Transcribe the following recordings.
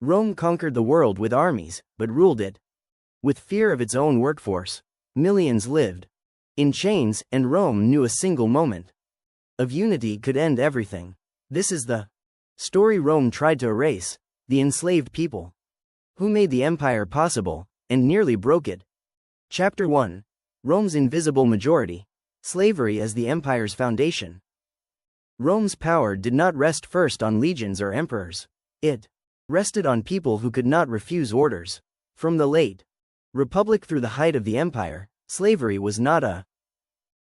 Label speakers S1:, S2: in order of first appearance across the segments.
S1: Rome conquered the world with armies, but ruled it with fear of its own workforce. Millions lived in chains, and Rome knew a single moment of unity could end everything. This is the story Rome tried to erase: the enslaved people who made the empire possible and nearly broke it. Chapter 1: Rome's Invisible Majority. Slavery as the empire's foundation. Rome's power did not rest first on legions or emperors. It rested on people who could not refuse orders. From the late Republic through the height of the empire, slavery was not a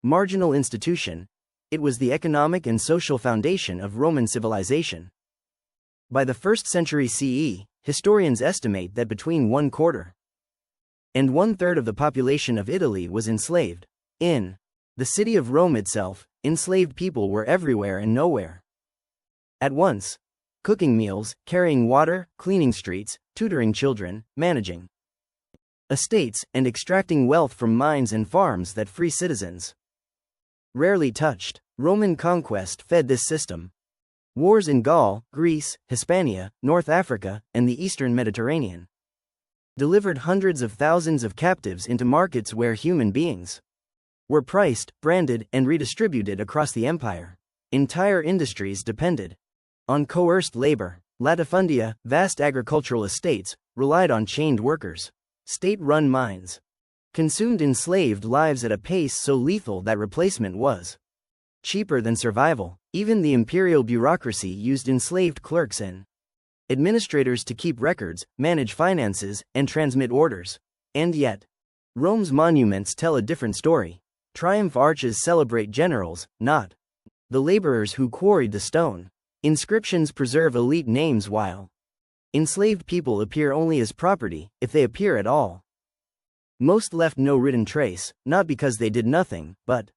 S1: marginal institution. It was the economic and social foundation of Roman civilization. By the 1st century CE, historians estimate that between 1/4 and 1/3 of the population of Italy was enslaved. In the city of Rome itself, enslaved people were everywhere and nowhere at once, cooking meals, carrying water, cleaning streets, tutoring children, managing estates, and extracting wealth from mines and farms that free citizens rarely touched. Roman conquest fed this system. Wars in Gaul, Greece, Hispania, North Africa, and the Eastern Mediterranean delivered hundreds of thousands of captives into markets where human beings were priced, branded, and redistributed across the empire. Entire industries depended on coerced labor. Latifundia, vast agricultural estates, relied on chained workers. State-run mines consumed enslaved lives at a pace so lethal that replacement was cheaper than survival. Even the imperial bureaucracy used enslaved clerks and administrators to keep records, manage finances, and transmit orders. And yet, Rome's monuments tell a different story. Triumph arches celebrate generals, not the laborers who quarried the stone. Inscriptions preserve elite names while enslaved people appear only as property, if they appear at all. Most left no written trace, not because they did nothing, but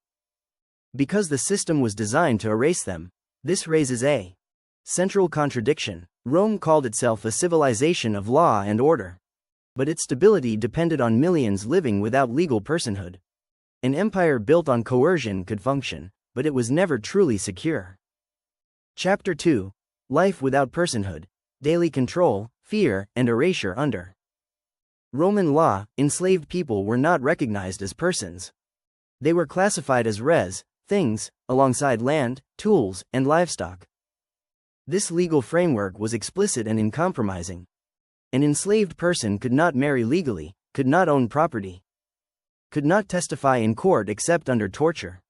S1: because the system was designed to erase them. This raises a central contradiction. Rome called itself a civilization of law and order, but its stability depended on millions living without legal personhood. An empire built on coercion could function, but it was never truly secure. Chapter 2: Life without personhood. Daily control, fear, and erasure under Roman law. Enslaved people were not recognized as persons. They were classified as res, things, alongside land, tools, and livestock. This legal framework was explicit and uncompromising. An enslaved person could not marry legally, could not own property, could not testify in court except under torture.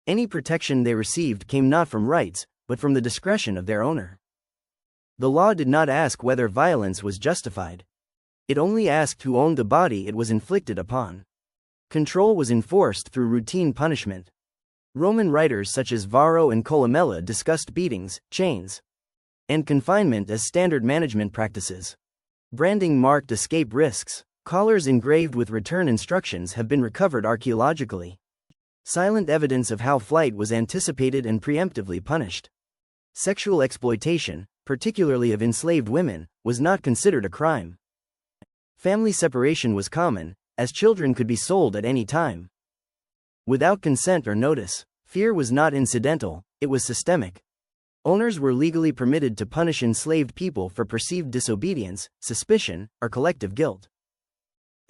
S1: Any protection they received came not from rights, but from the discretion of their owner. The law did not ask whether violence was justified. It only asked who owned the body it was inflicted upon. Control was enforced through routine punishment. Roman writers such as Varro and Columella discussed beatings, chains, and confinement as standard management practices. Branding marked escape risks. Collars engraved with return instructions have been recovered archaeologically. Silent evidence of how flight was anticipated and preemptively punished. Sexual exploitation, particularly of enslaved women, was not considered a crime. Family separation was common, as children could be sold at any time without consent or notice. Fear was not incidental, it was systemic. Owners were legally permitted to punish enslaved people for perceived disobedience, suspicion, or collective guilt.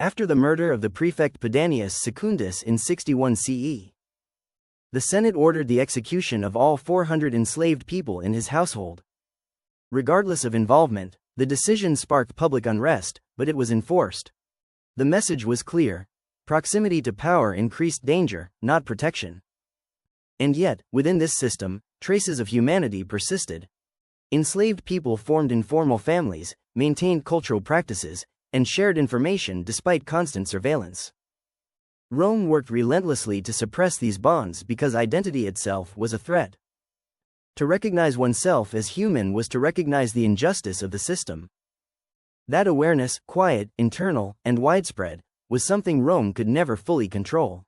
S1: After the murder of the prefect Pedanius Secundus in 61 CE, the Senate ordered the execution of all 400 enslaved people in his household. Regardless of involvement, the decision sparked public unrest, but it was enforced. The message was clear: proximity to power increased danger, not protection. And yet, within this system, traces of humanity persisted. Enslaved people formed informal families, maintained cultural practices, and shared information despite constant surveillance. Rome worked relentlessly to suppress these bonds because identity itself was a threat. To recognize oneself as human was to recognize the injustice of the system. That awareness, quiet, internal, and widespread, was something Rome could never fully control.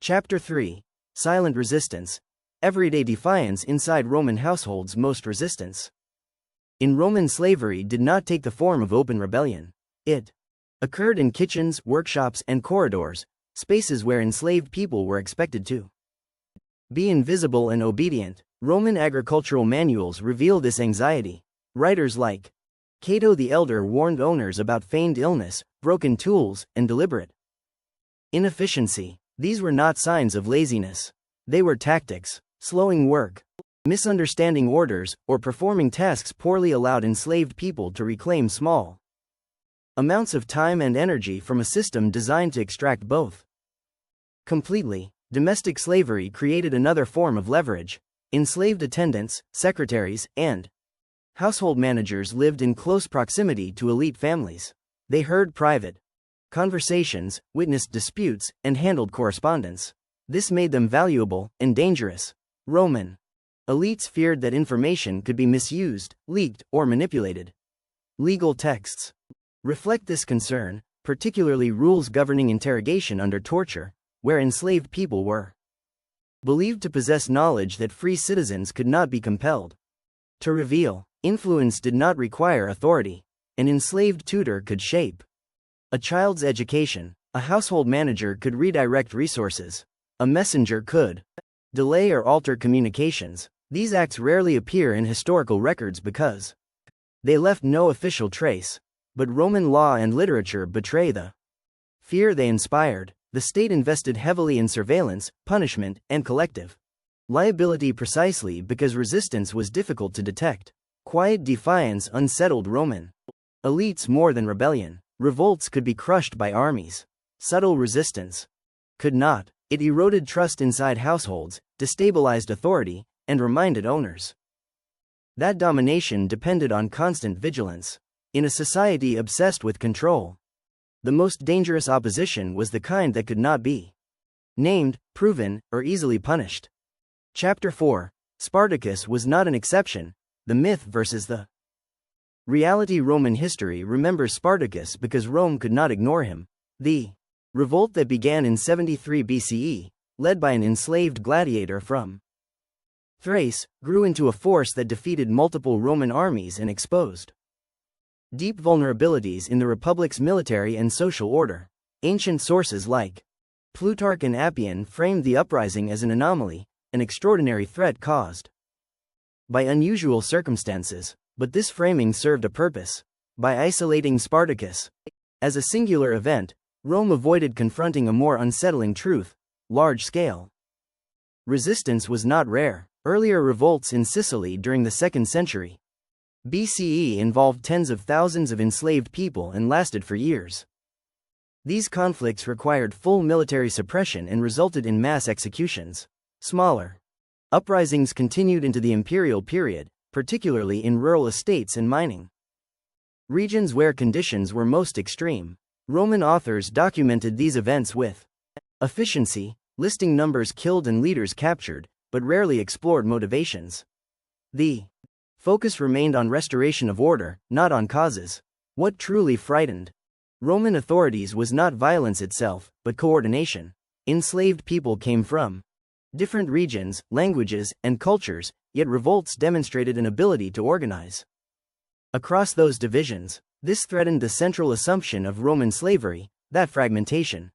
S1: Chapter 3: Silent Resistance. Everyday defiance inside Roman households. Most resistance in Roman slavery did not take the form of open rebellion. It occurred in kitchens, workshops, and corridors, spaces where enslaved people were expected to be invisible and obedient. Roman agricultural manuals reveal this anxiety. Writers like Cato the Elder warned owners about feigned illness, broken tools, and deliberate inefficiency. These were not signs of laziness. They were tactics. Slowing work, misunderstanding orders, or performing tasks poorly allowed enslaved people to reclaim small amounts of time and energy from a system designed to extract both completely. Domestic slavery created another form of leverage. Enslaved attendants, secretaries, and household managers lived in close proximity to elite families. They heard private conversations, witnessed disputes, and handled correspondence. This made them valuable and dangerous. Roman elites feared that information could be misused, leaked, or manipulated. Legal texts reflect this concern, particularly rules governing interrogation under torture, where enslaved people were believed to possess knowledge that free citizens could not be compelled to reveal. Influence did not require authority. An enslaved tutor could shape a child's education. A household manager could redirect resources. A messenger could delay or alter communications. These acts rarely appear in historical records because they left no official trace. But Roman law and literature betray the fear they inspired. The state invested heavily in surveillance, punishment, and collective liability precisely because resistance was difficult to detect. Quiet defiance unsettled Roman elites more than rebellion. Revolts could be crushed by armies. Subtle resistance could not. It eroded trust inside households, destabilized authority, and reminded owners that domination depended on constant vigilance. In a society obsessed with control, the most dangerous opposition was the kind that could not be named, proven, or easily punished. Chapter 4. Spartacus was not an exception. The myth versus the reality. Roman history remembers Spartacus because Rome could not ignore him. The revolt that began in 73 BCE, led by an enslaved gladiator from Thrace, grew into a force that defeated multiple Roman armies and exposed deep vulnerabilities in the Republic's military and social order. Ancient sources like Plutarch and Appian framed the uprising as an anomaly, an extraordinary threat caused by unusual circumstances, but this framing served a purpose. By isolating Spartacus as a singular event, Rome avoided confronting a more unsettling truth: large-scale resistance was not rare. Earlier revolts in Sicily during the 2nd century BCE involved tens of thousands of enslaved people and lasted for years. These conflicts required full military suppression and resulted in mass executions. Smaller uprisings continued into the imperial period, particularly in rural estates and mining regions where conditions were most extreme. Roman authors documented these events with efficiency, listing numbers killed and leaders captured, but rarely explored motivations. The focus remained on restoration of order, not on causes. What truly frightened Roman authorities was not violence itself, but coordination. Enslaved people came from different regions, languages, and cultures, yet revolts demonstrated an ability to organize across those divisions. This threatened the central assumption of Roman slavery, that fragmentation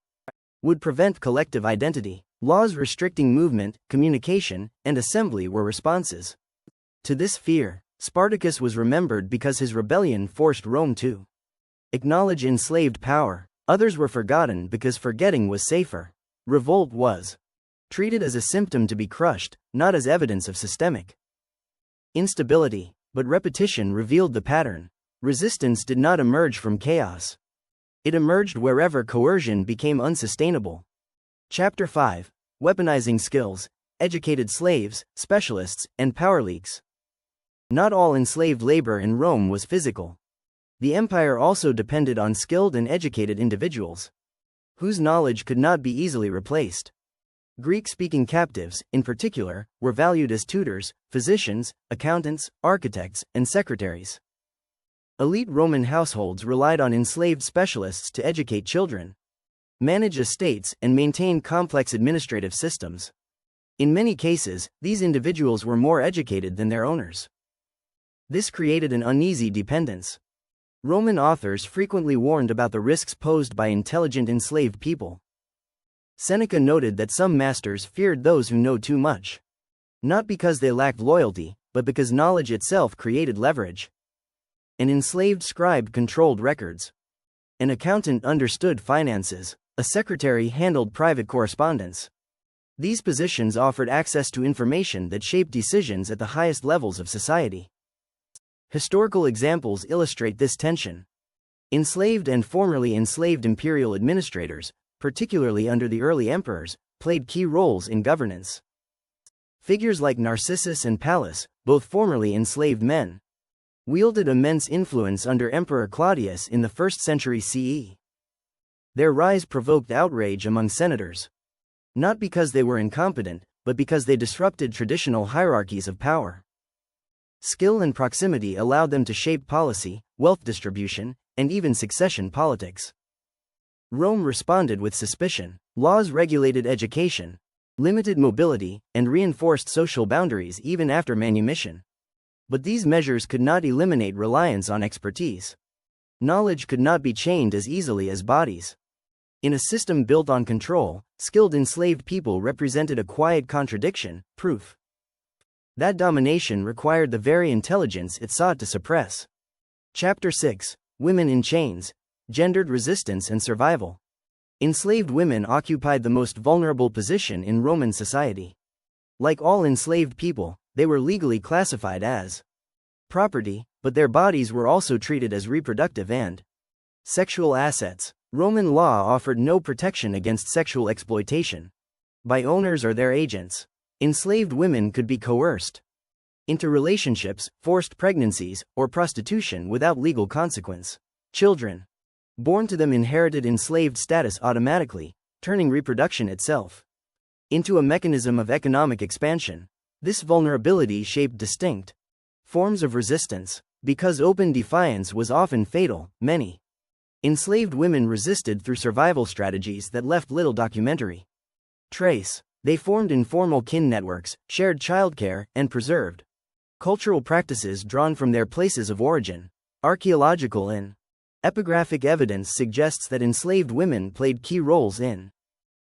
S1: would prevent collective identity. Laws restricting movement, communication, and assembly were responses to this fear. Spartacus was remembered because his rebellion forced Rome to acknowledge enslaved power. Others were forgotten because forgetting was safer. Revolt was treated as a symptom to be crushed, not as evidence of systemic instability. But repetition revealed the pattern. Resistance did not emerge from chaos. It emerged wherever coercion became unsustainable. Chapter 5. Weaponizing skills, educated slaves, specialists, and power leaks. Not all enslaved labor in Rome was physical. The empire also depended on skilled and educated individuals, whose knowledge could not be easily replaced. Greek-speaking captives, in particular, were valued as tutors, physicians, accountants, architects, and secretaries. Elite Roman households relied on enslaved specialists to educate children, manage estates, and maintain complex administrative systems. In many cases, these individuals were more educated than their owners. This created an uneasy dependence. Roman authors frequently warned about the risks posed by intelligent enslaved people. Seneca noted that some masters feared those who know too much, not because they lacked loyalty, but because knowledge itself created leverage. An enslaved scribe controlled records. An accountant understood finances. A secretary handled private correspondence. These positions offered access to information that shaped decisions at the highest levels of society. Historical examples illustrate this tension. Enslaved and formerly enslaved imperial administrators, particularly under the early emperors, played key roles in governance. Figures like Narcissus and Pallas, both formerly enslaved men, wielded immense influence under Emperor Claudius in the 1st century CE. Their rise provoked outrage among senators. Not because they were incompetent, but because they disrupted traditional hierarchies of power. Skill and proximity allowed them to shape policy, wealth distribution, and even succession politics. Rome responded with suspicion. Laws regulated education, limited mobility, and reinforced social boundaries even after manumission. But these measures could not eliminate reliance on expertise. Knowledge could not be chained as easily as bodies. In a system built on control, skilled enslaved people represented a quiet contradiction, proof that domination required the very intelligence it sought to suppress. Chapter 6: Women in Chains, Gendered Resistance and Survival. Enslaved women occupied the most vulnerable position in Roman society. Like all enslaved people, they were legally classified as property, but their bodies were also treated as reproductive and sexual assets. Roman law offered no protection against sexual exploitation by owners or their agents. Enslaved women could be coerced into relationships, forced pregnancies, or prostitution without legal consequence. Children born to them inherited enslaved status automatically, turning reproduction itself into a mechanism of economic expansion. This vulnerability shaped distinct forms of resistance. Because open defiance was often fatal, many enslaved women resisted through survival strategies that left little documentary trace. They formed informal kin networks, shared childcare, and preserved cultural practices drawn from their places of origin. Archaeological and epigraphic evidence suggests that enslaved women played key roles in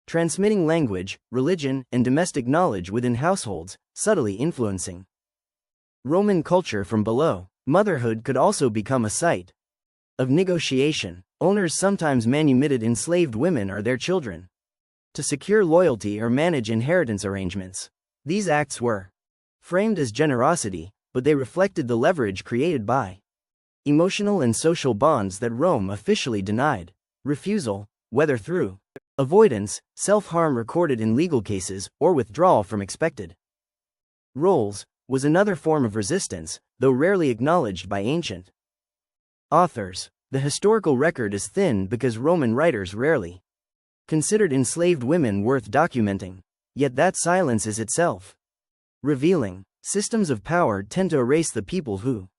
S1: transmitting language, religion, and domestic knowledge within households, subtly influencing Roman culture from below. Motherhood could also become a site of negotiation. Owners sometimes manumitted enslaved women or their children to secure loyalty or manage inheritance arrangements. These acts were framed as generosity, but they reflected the leverage created by emotional and social bonds that Rome officially denied. Refusal, whether through avoidance, self-harm recorded in legal cases, or withdrawal from expected roles, was another form of resistance, though rarely acknowledged by ancient authors. The historical record is thin because Roman writers rarely considered enslaved women worth documenting. Yet that silence is itself revealing. Systems of power tend to erase the people who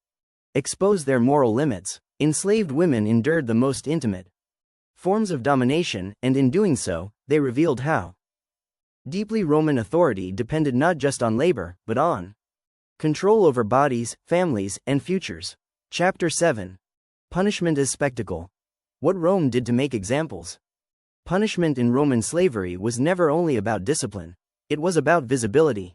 S1: expose their moral limits. Enslaved women endured the most intimate forms of domination, and in doing so, they revealed how deeply Roman authority depended not just on labor, but on control over bodies, families, and futures. Chapter 7: Punishment as Spectacle. What Rome did to make examples. Punishment in Roman slavery was never only about discipline. It was about visibility.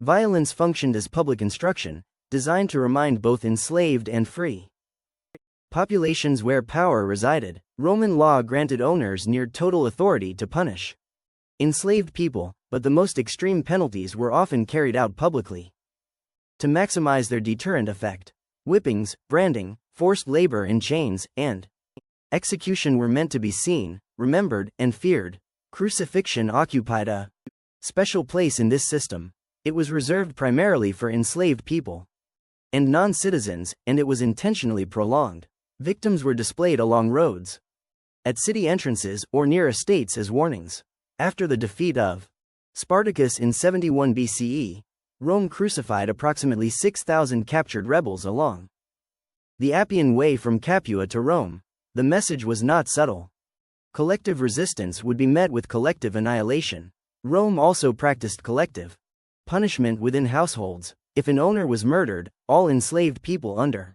S1: Violence functioned as public instruction, designed to remind both enslaved and free populations where power resided. Roman law granted owners near total authority to punish enslaved people, but the most extreme penalties were often carried out publicly to maximize their deterrent effect. Whippings, branding, forced labor in chains, and execution were meant to be seen, remembered, and feared. Crucifixion occupied a special place in this system. It was reserved primarily for enslaved people and non-citizens, and it was intentionally prolonged. Victims were displayed along roads, at city entrances, or near estates as warnings. After the defeat of Spartacus in 71 BCE, Rome crucified approximately 6,000 captured rebels along the Appian Way from Capua to Rome. The message was not subtle. Collective resistance would be met with collective annihilation. Rome also practiced collective punishment within households. If an owner was murdered, all enslaved people under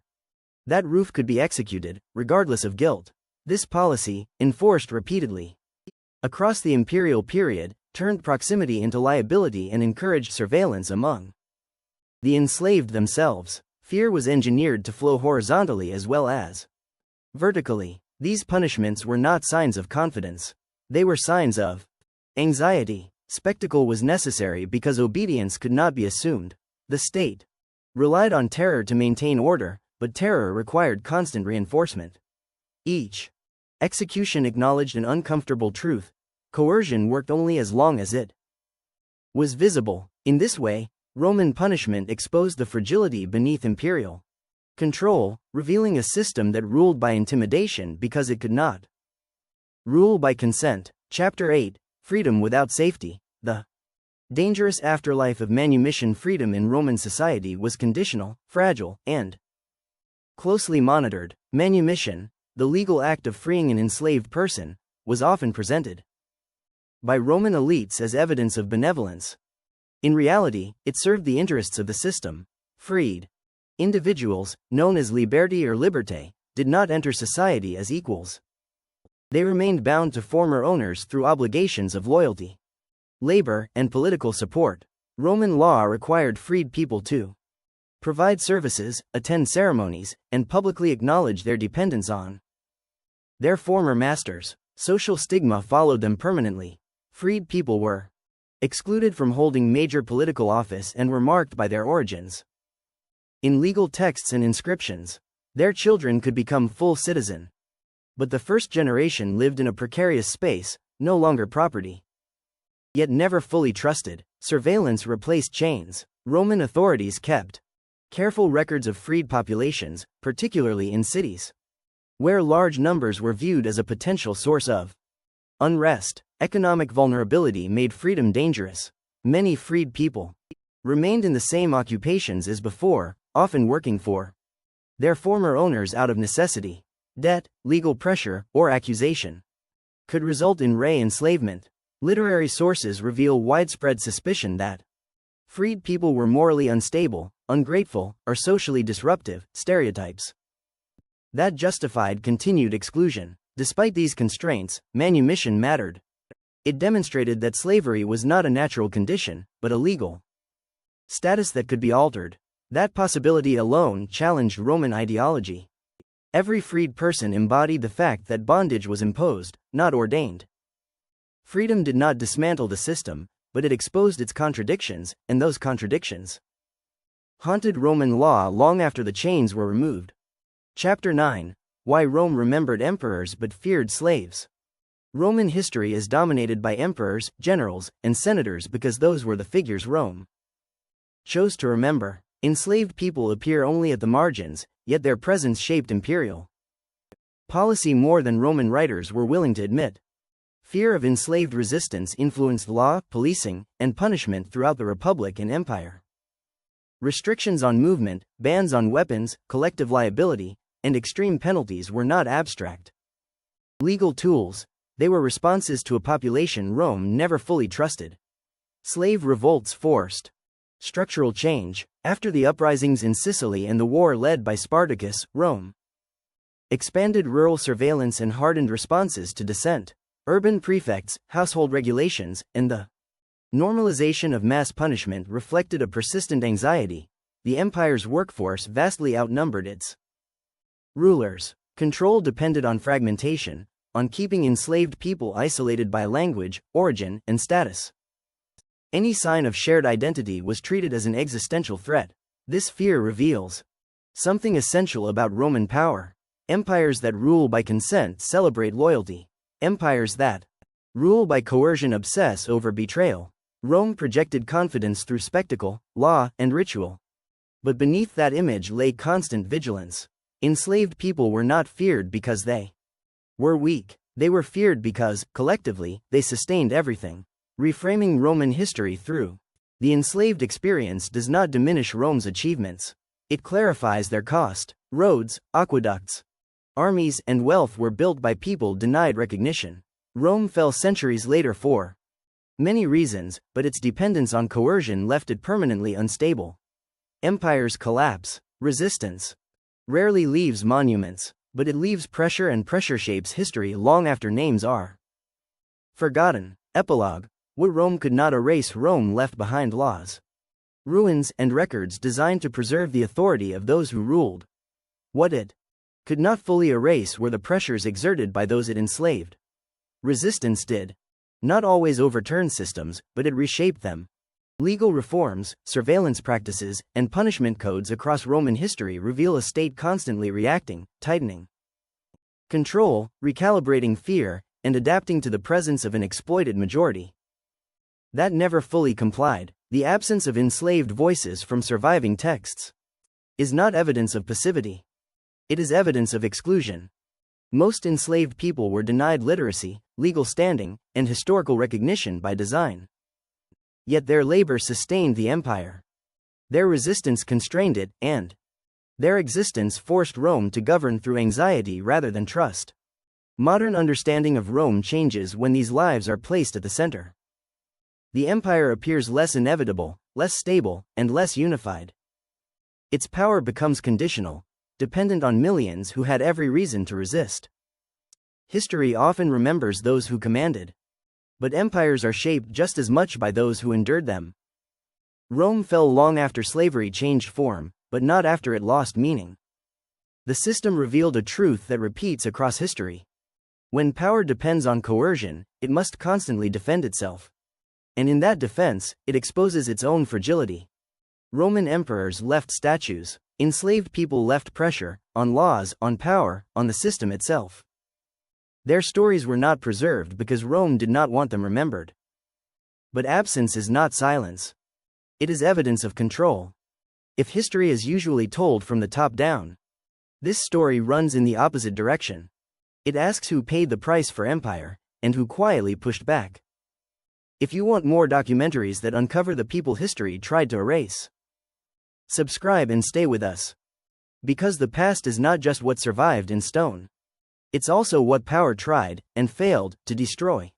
S1: that roof could be executed, regardless of guilt. This policy, enforced repeatedly across the imperial period, turned proximity into liability and encouraged surveillance among the enslaved themselves. Fear was engineered to flow horizontally as well as vertically. These punishments were not signs of confidence. They were signs of anxiety. Spectacle was necessary because obedience could not be assumed. The state relied on terror to maintain order, but terror required constant reinforcement. Each execution acknowledged an uncomfortable truth: coercion worked only as long as it was visible. In this way, Roman punishment exposed the fragility beneath imperial control, revealing a system that ruled by intimidation because it could not rule by consent. Chapter 8: Freedom without safety. The dangerous afterlife of manumission. Freedom in Roman society was conditional, fragile, and closely monitored. Manumission, the legal act of freeing an enslaved person, was often presented by Roman elites as evidence of benevolence. In reality, it served the interests of the system. Freed individuals, known as liberti or liberté, did not enter society as equals. They remained bound to former owners through obligations of loyalty, labor, and political support. Roman law required freed people to provide services, attend ceremonies, and publicly acknowledge their dependence on their former masters. Social stigma followed them permanently. Freed people were excluded from holding major political office and were marked by their origins. In legal texts and inscriptions, their children could become full citizen. But the first generation lived in a precarious space, no longer property, yet never fully trusted. Surveillance replaced chains. Roman authorities kept careful records of freed populations, particularly in cities, where large numbers were viewed as a potential source of unrest. Economic vulnerability made freedom dangerous. Many freed people remained in the same occupations as before, often working for their former owners out of necessity. Debt, legal pressure, or accusation could result in re-enslavement. Literary sources reveal widespread suspicion that freed people were morally unstable, ungrateful, or socially disruptive, stereotypes that justified continued exclusion. Despite these constraints, manumission mattered. It demonstrated that slavery was not a natural condition, but a legal status that could be altered. That possibility alone challenged Roman ideology. Every freed person embodied the fact that bondage was imposed, not ordained. Freedom did not dismantle the system, but it exposed its contradictions, and those contradictions haunted Roman law long after the chains were removed. Chapter 9: Why Rome remembered emperors but feared slaves. Roman history is dominated by emperors, generals, and senators because those were the figures Rome chose to remember. Enslaved people appear only at the margins, yet their presence shaped imperial policy more than Roman writers were willing to admit. Fear of enslaved resistance influenced law, policing, and punishment throughout the Republic and Empire. Restrictions on movement, bans on weapons, collective liability, and extreme penalties were not abstract legal tools. They were responses to a population Rome never fully trusted. Slave revolts forced structural change. After the uprisings in Sicily and the war led by Spartacus, Rome expanded rural surveillance and hardened responses to dissent. Urban prefects, household regulations, and the normalization of mass punishment reflected a persistent anxiety. The empire's workforce vastly outnumbered its rulers. Control depended on fragmentation, on keeping enslaved people isolated by language, origin, and status. Any sign of shared identity was treated as an existential threat. This fear reveals something essential about Roman power. Empires that rule by consent celebrate loyalty. Empires that rule by coercion obsess over betrayal. Rome projected confidence through spectacle, law, and ritual. But beneath that image lay constant vigilance. Enslaved people were not feared because they were weak. They were feared because, collectively, they sustained everything. Reframing Roman history through the enslaved experience does not diminish Rome's achievements. It clarifies their cost. Roads, aqueducts, armies, and wealth were built by people denied recognition. Rome fell centuries later for many reasons, but its dependence on coercion left it permanently unstable. Empires collapse. Resistance rarely leaves monuments, but it leaves pressure, and pressure shapes history long after names are forgotten. Epilogue: what Rome could not erase, Rome left behind laws. ruins and records designed to preserve the authority of those who ruled. What it could not fully erase were the pressures exerted by those it enslaved. Resistance did not always overturn systems, but it reshaped them. Legal reforms, surveillance practices, and punishment codes across Roman history reveal a state constantly reacting, tightening control, recalibrating fear, and adapting to the presence of an exploited majority that never fully complied. The absence of enslaved voices from surviving texts is not evidence of passivity. It is evidence of exclusion. Most enslaved people were denied literacy, legal standing, and historical recognition by design. Yet their labor sustained the empire. Their resistance constrained it, and their existence forced Rome to govern through anxiety rather than trust. Modern understanding of Rome changes when these lives are placed at the center. The empire appears less inevitable, less stable, and less unified. Its power becomes conditional, dependent on millions who had every reason to resist. History often remembers those who commanded. But empires are shaped just as much by those who endured them. Rome fell long after slavery changed form, but not after it lost meaning. The system revealed a truth that repeats across history. When power depends on coercion, it must constantly defend itself. And in that defense, it exposes its own fragility. Roman emperors left statues. Enslaved people left pressure, on laws, on power, on the system itself. Their stories were not preserved because Rome did not want them remembered. But absence is not silence. It is evidence of control. If history is usually told from the top down, this story runs in the opposite direction. It asks who paid the price for empire, and who quietly pushed back. If you want more documentaries that uncover the people history tried to erase, subscribe and stay with us. Because the past is not just what survived in stone. It's also what power tried, and failed, to destroy.